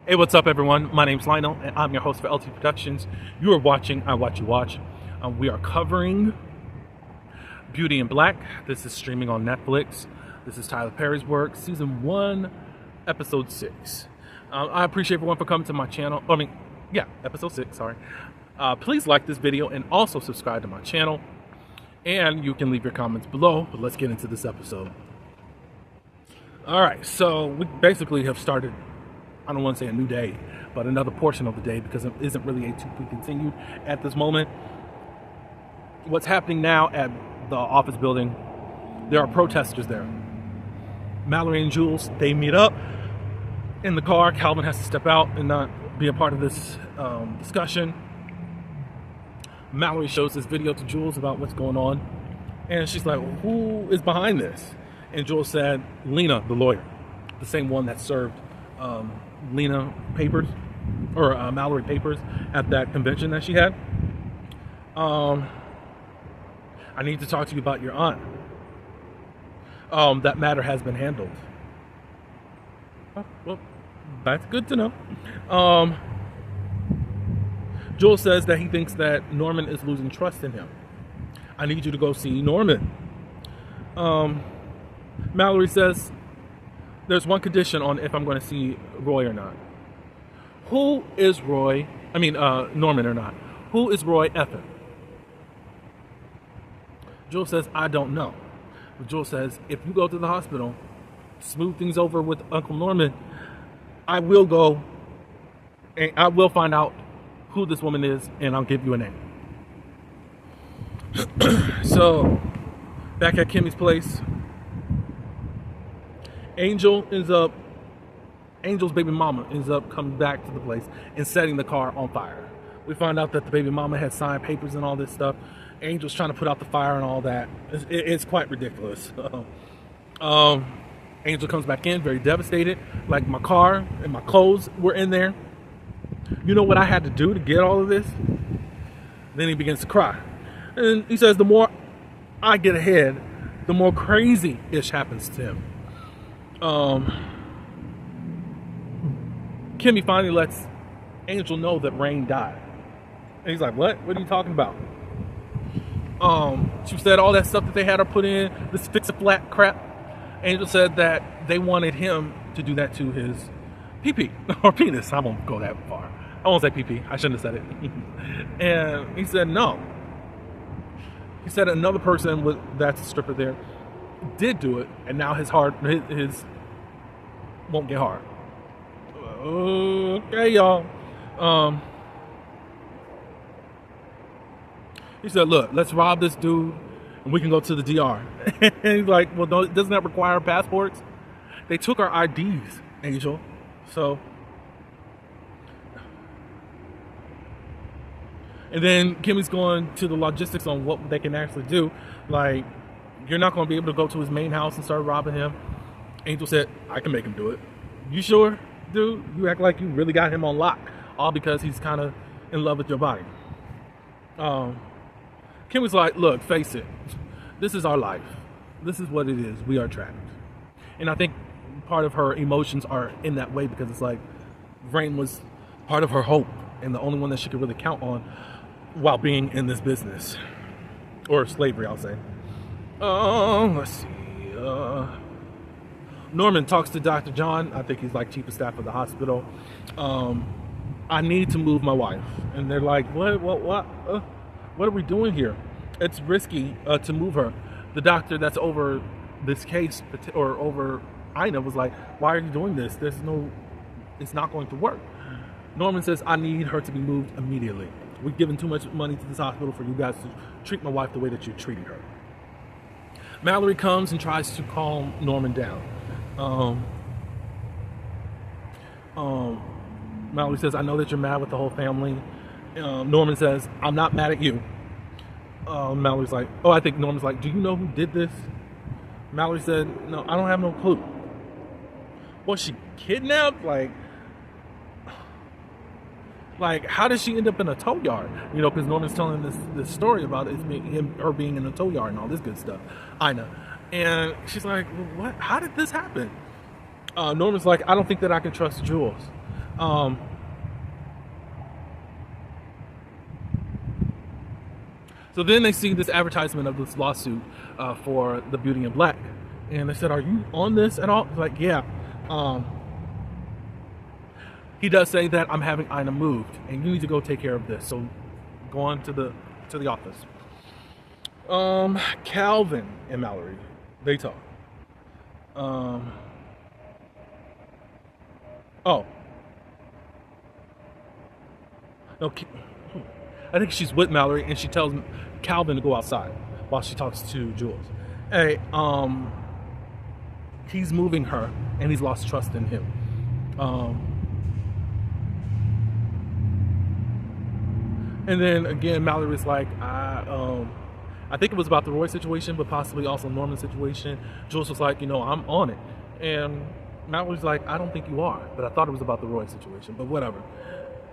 Hey, what's up, everyone? My name's Lionel, and I'm your host for LT Productions. You are watching I Watch You Watch. We are covering Beauty in Black. This is streaming on Netflix. This is Tyler Perry's work, Season 1, Episode 6. I appreciate everyone for coming to my channel. Episode 6, sorry. Please like this video and also subscribe to my channel. And you can leave your comments below, but let's get into this episode. Alright, so we basically have started, I don't want to say a new day, but another portion of the day, because it isn't really a to be continued at this moment. What's happening now at the office building, there are protesters there. Mallory and Jules, they meet up in the car. Calvin has to step out and not be a part of this discussion. Mallory shows this video to Jules about what's going on, and she's like, who is behind this? And Jules said, Lena, the lawyer, the same one that served Lena papers, or Mallory papers at that convention that she had. I need to talk to you about your aunt. That matter has been handled. Oh, well, that's good to know. Joel says that he thinks that Norman is losing trust in him. I need you to go see Norman. Mallory says, there's one condition on if I'm going to see Roy or not. Who is Roy? Norman or not. Who is Roy effing? Joel says, I don't know. But Joel says, if you go to the hospital, smooth things over with Uncle Norman, I will go and I will find out who this woman is, and I'll give you a name. So, back at Kimmy's place, Angel's baby mama ends up coming back to the place and setting the car on fire. We find out that the baby mama had signed papers and all this stuff. Angel's trying to put out the fire and all that. It's quite ridiculous. Angel comes back in very devastated. Like, my car and my clothes were in there. You know what I had to do to get all of this? Then he begins to cry. And he says the more I get ahead, the more crazy-ish happens to him. Kimmy finally lets Angel know that Rain died. And he's like, what? What are you talking about? She said all that stuff that they had her put in, this fix-a-flat crap. Angel said that they wanted him to do that to his pee-pee, or penis. I won't go that far. I won't say pee-pee. I shouldn't have said it. And he said no. He said another person that's a stripper there did do it, and now his won't get hard. Okay, y'all. He said, look, let's rob this dude and we can go to the DR. And he's like, well, doesn't that require passports? They took our IDs, Angel. So, and then Kimmy's going to the logistics on what they can actually do. Like, you're not going to be able to go to his main house and start robbing him. Angel said, I can make him do it. You sure, dude? You act like you really got him on lock. All because he's kind of in love with your body. Kim was like, look, face it. This is our life. This is what it is. We are trapped. And I think part of her emotions are in that way, because it's like Rain was part of her hope and the only one that she could really count on while being in this business. Or slavery, I'll say. Let's see. Norman talks to Dr. John. I think he's like chief of staff of the hospital. I need to move my wife. And they're like, what are we doing here? It's risky to move her. The doctor that's over this case, or over Ina, was like, why are you doing this? It's not going to work. Norman says, I need her to be moved immediately. We've given too much money to this hospital for you guys to treat my wife the way that you're treating her. Mallory comes and tries to calm Norman down. Mallory says, I know that you're mad with the whole family. Norman says, I'm not mad at you. Mallory's like, I think Norman's like, do you know who did this? Mallory said, no, I don't have no clue. Was she kidnapped? Like, Like, how did she end up in a tow yard? You know, because Norman's telling this story about her being in a tow yard and all this good stuff. Ina. And she's like, what? How did this happen? Norman's like, I don't think that I can trust Jules. So then they see this advertisement of this lawsuit for the Beauty in Black. And they said, are you on this at all? He's like, yeah. He does say that I'm having Ina moved and you need to go take care of this. So go on to the office. Calvin and Mallory, they talk. Oh. No, I think she's with Mallory and she tells Calvin to go outside while she talks to Jules. Hey, he's moving her and he's lost trust in him. And then again, Mallory's like, I think it was about the Roy situation, but possibly also Norman's situation. Jules was like, I'm on it. And Mallory's like, I don't think you are, but I thought it was about the Roy situation, but whatever.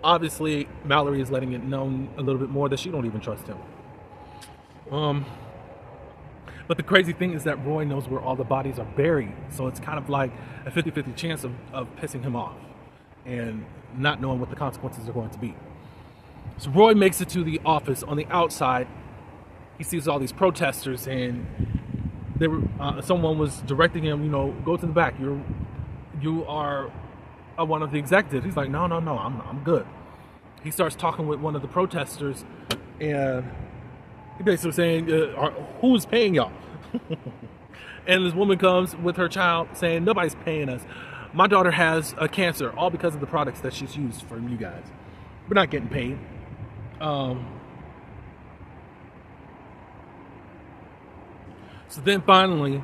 Obviously, Mallory is letting it known a little bit more that she don't even trust him. But the crazy thing is that Roy knows where all the bodies are buried. So it's kind of like a 50-50 chance of pissing him off and not knowing what the consequences are going to be. So Roy makes it to the office. On the outside, he sees all these protesters and someone was directing him, go to the back. You are one of the executives. He's like, no, I'm good. He starts talking with one of the protesters and he basically saying, who's paying y'all? And this woman comes with her child saying, nobody's paying us. My daughter has a cancer, all because of the products that she's used from you guys. We're not getting paid. So then finally,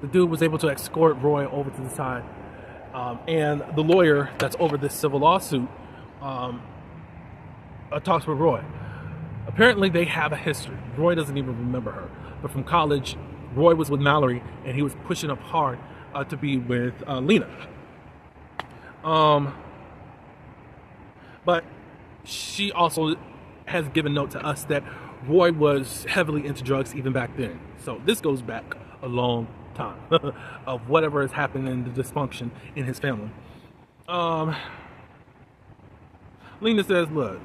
the dude was able to escort Roy over to the side. And the lawyer that's over this civil lawsuit talks with Roy. Apparently they have a history. Roy doesn't even remember her. But from college, Roy was with Mallory and he was pushing up hard to be with Lena. But she also has given note to us that Roy was heavily into drugs even back then. So this goes back a long time of whatever has happened in the dysfunction in his family. Lena says, look,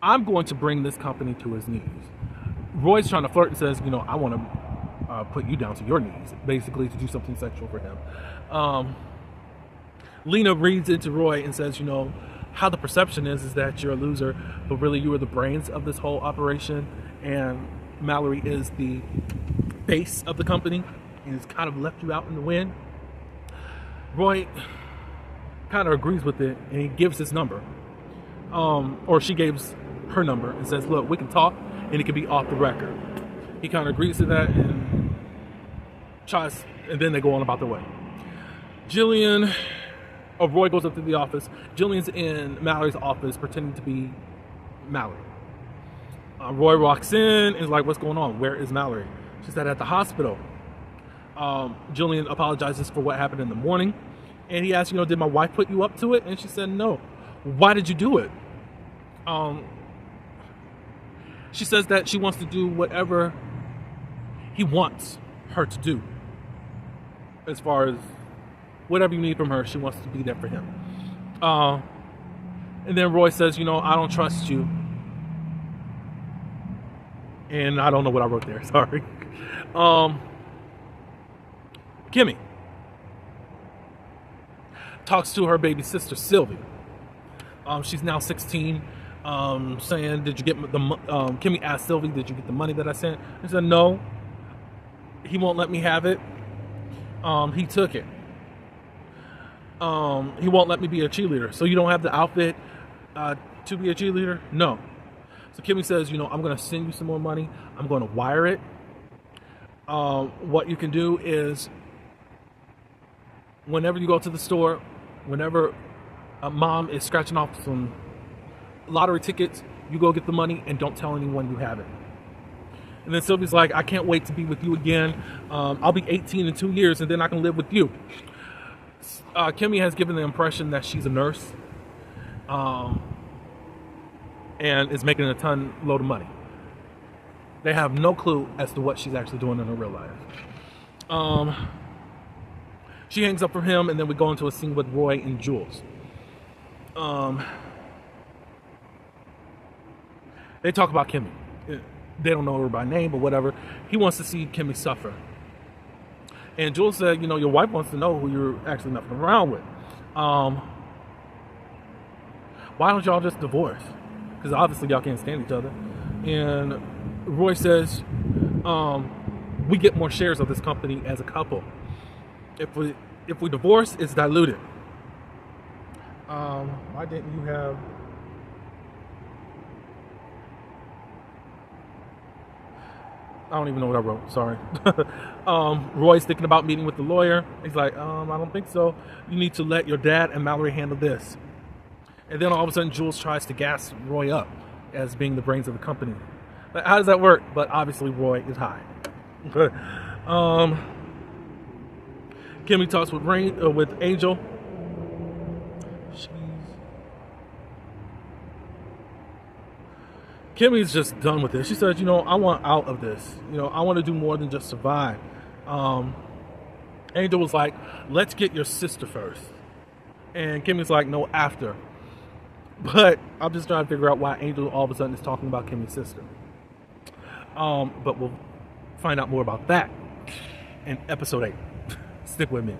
I'm going to bring this company to his knees. Roy's trying to flirt and says, I want to put you down to your knees, basically to do something sexual for him. Lena reads into Roy and says, how the perception is that you're a loser, but really you are the brains of this whole operation, and Mallory is the base of the company and has kind of left you out in the wind. Roy kind of agrees with it and he gives his number. Or she gives her number and says, look, we can talk and it can be off the record. He kind of agrees to that and tries, and then they go on about their way. Roy goes up to the office. Jillian's in Mallory's office pretending to be Mallory. Roy walks in and is like, what's going on? Where is Mallory? She said, at the hospital. Jillian apologizes for what happened in the morning. And he asks, did my wife put you up to it? And she said, no. Why did you do it? She says that she wants to do whatever he wants her to do. As far as whatever you need from her, she wants to be there for him. And then Roy says, I don't trust you. And I don't know what I wrote there, sorry. Kimmy talks to her baby sister, Sylvie. She's now 16, saying, did you get Kimmy asked Sylvie, did you get the money that I sent? He said, no. He won't let me have it. He took it. He won't let me be a cheerleader. So you don't have the outfit to be a cheerleader? No. So Kimmy says, I'm going to send you some more money. I'm going to wire it. What you can do is, whenever you go to the store, whenever mom is scratching off some lottery tickets, you go get the money and don't tell anyone you have it. And then Sylvie's like, I can't wait to be with you again. I'll be 18 in 2 years and then I can live with you. Kimmy has given the impression that she's a nurse. um, and is making a ton load of money. They have no clue as to what she's actually doing in her real life. She hangs up for him, and then we go into a scene with Roy and Jules. They talk about Kimmy. They don't know her by name, but whatever. He wants to see Kimmy suffer. And Jules said, you know, your wife wants to know who you're actually messing around with. Why don't y'all just divorce? Because obviously y'all can't stand each other. And Roy says, we get more shares of this company as a couple. If we divorce, it's diluted. Why didn't you have... I don't even know what I wrote. Sorry. Roy's thinking about meeting with the lawyer. He's like, I don't think so. You need to let your dad and Mallory handle this. And then all of a sudden, Jules tries to gas Roy up as being the brains of the company. But how does that work? But obviously, Roy is high. Kimmy talks with Angel. Kimmy's just done with this. She says, you know, I want out of this. You know, I want to do more than just survive. Angel was like, let's get your sister first. And Kimmy's like, no, after. But I'm just trying to figure out why Angel all of a sudden is talking about Kimmy's sister. But we'll find out more about that in episode 8. Stick with me.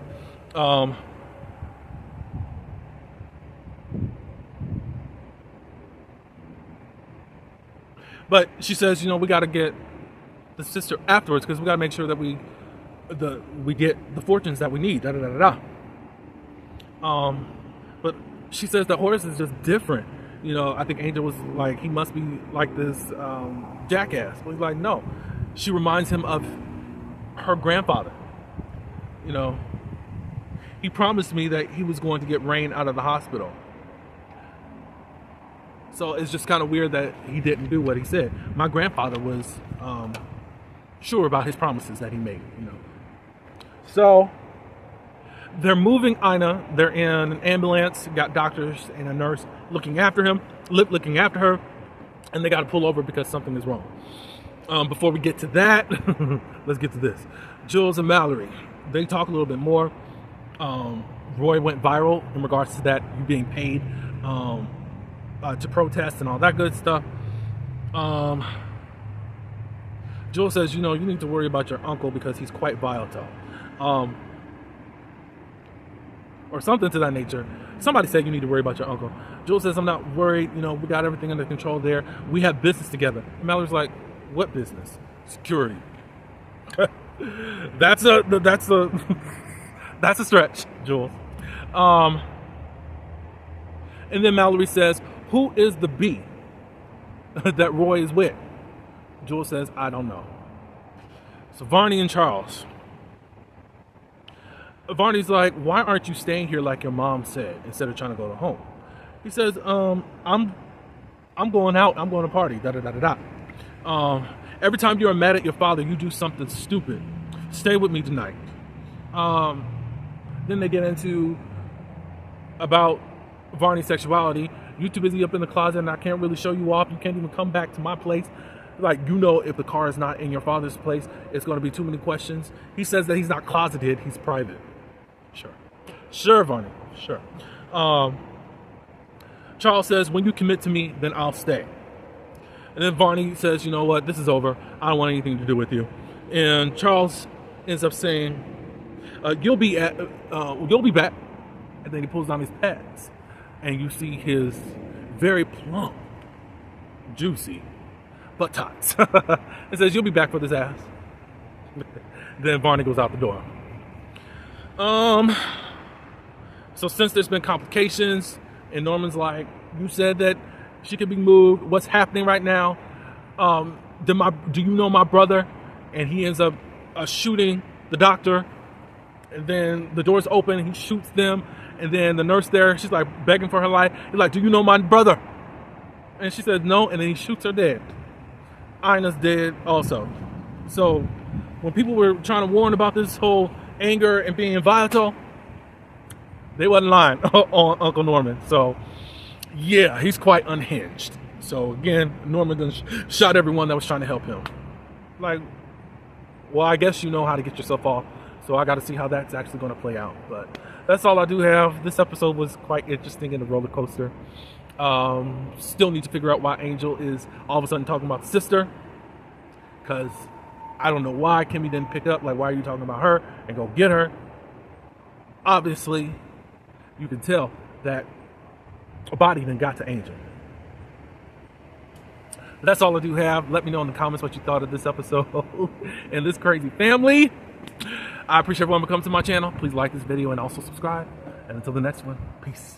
But she says, you know, we got to get the sister afterwards because we got to make sure that we get the fortunes that we need. But she says that Horace is just different. You know, I think Angel was like, he must be like this jackass. But he's like, no. She reminds him of her grandfather. You know, he promised me that he was going to get Rain out of the hospital. So it's just kind of weird that he didn't do what he said. My grandfather was sure about his promises that he made, you know. So they're moving Ina. They're in an ambulance. Got doctors and a nurse looking after her, and they got to pull over because something is wrong. Before we get to that, let's get to this. Jules and Mallory, they talk a little bit more. Roy went viral in regards to that, you being paid to protest and all that good stuff. Jules says, you know, you need to worry about your uncle because he's quite volatile. Or something to that nature. Somebody said you need to worry about your uncle. Jules says, I'm not worried. You know, we got everything under control there. We have business together. And Mallory's like, what business? Security. That's a stretch, Jules. And then Mallory says, who is the B that Roy is with? Jules says, I don't know. So Varney and Charles. Varney's like, why aren't you staying here like your mom said instead of trying to go to home? He says, I'm going out. I'm going to party. Every time you're mad at your father, you do something stupid. Stay with me tonight. Then they get into about Varney's sexuality. You're too busy up in the closet and I can't really show you off. You can't even come back to my place. Like, you know, if the car is not in your father's place, it's going to be too many questions. He says that he's not closeted, he's private. Sure, Varney. Sure. Charles says, when you commit to me, then I'll stay. And then Varney says, you know what, this is over. I don't want anything to do with you. And Charles ends up saying, you'll be back. And then he pulls down his pants. And you see his very plump, juicy buttocks. It says, you'll be back for this ass. Then Varney goes out the door. So since there's been complications, and Norman's like, you said that she could be moved. What's happening right now? Do you know my brother? And he ends up shooting the doctor. And then the doors open, and he shoots them. And then the nurse there, she's like begging for her life. He's like, do you know my brother? And she says no, and then he shoots her dead. Ina's dead also. So when people were trying to warn about this whole anger and being volatile, they wasn't lying on Uncle Norman. So yeah, he's quite unhinged. So again, Norman done shot everyone that was trying to help him. Like, well, I guess you know how to get yourself off. So I got to see how that's actually going to play out. But that's all I do have. This episode was quite interesting in the roller coaster. Still need to figure out why Angel is all of a sudden talking about the sister. Because I don't know why Kimmy didn't pick up. Like, why are you talking about her and go get her? Obviously, you can tell that a body then got to Angel. That's all I do have. Let me know in the comments what you thought of this episode and this crazy family. I appreciate everyone who comes to my channel. Please like this video and also subscribe. And until the next one, peace.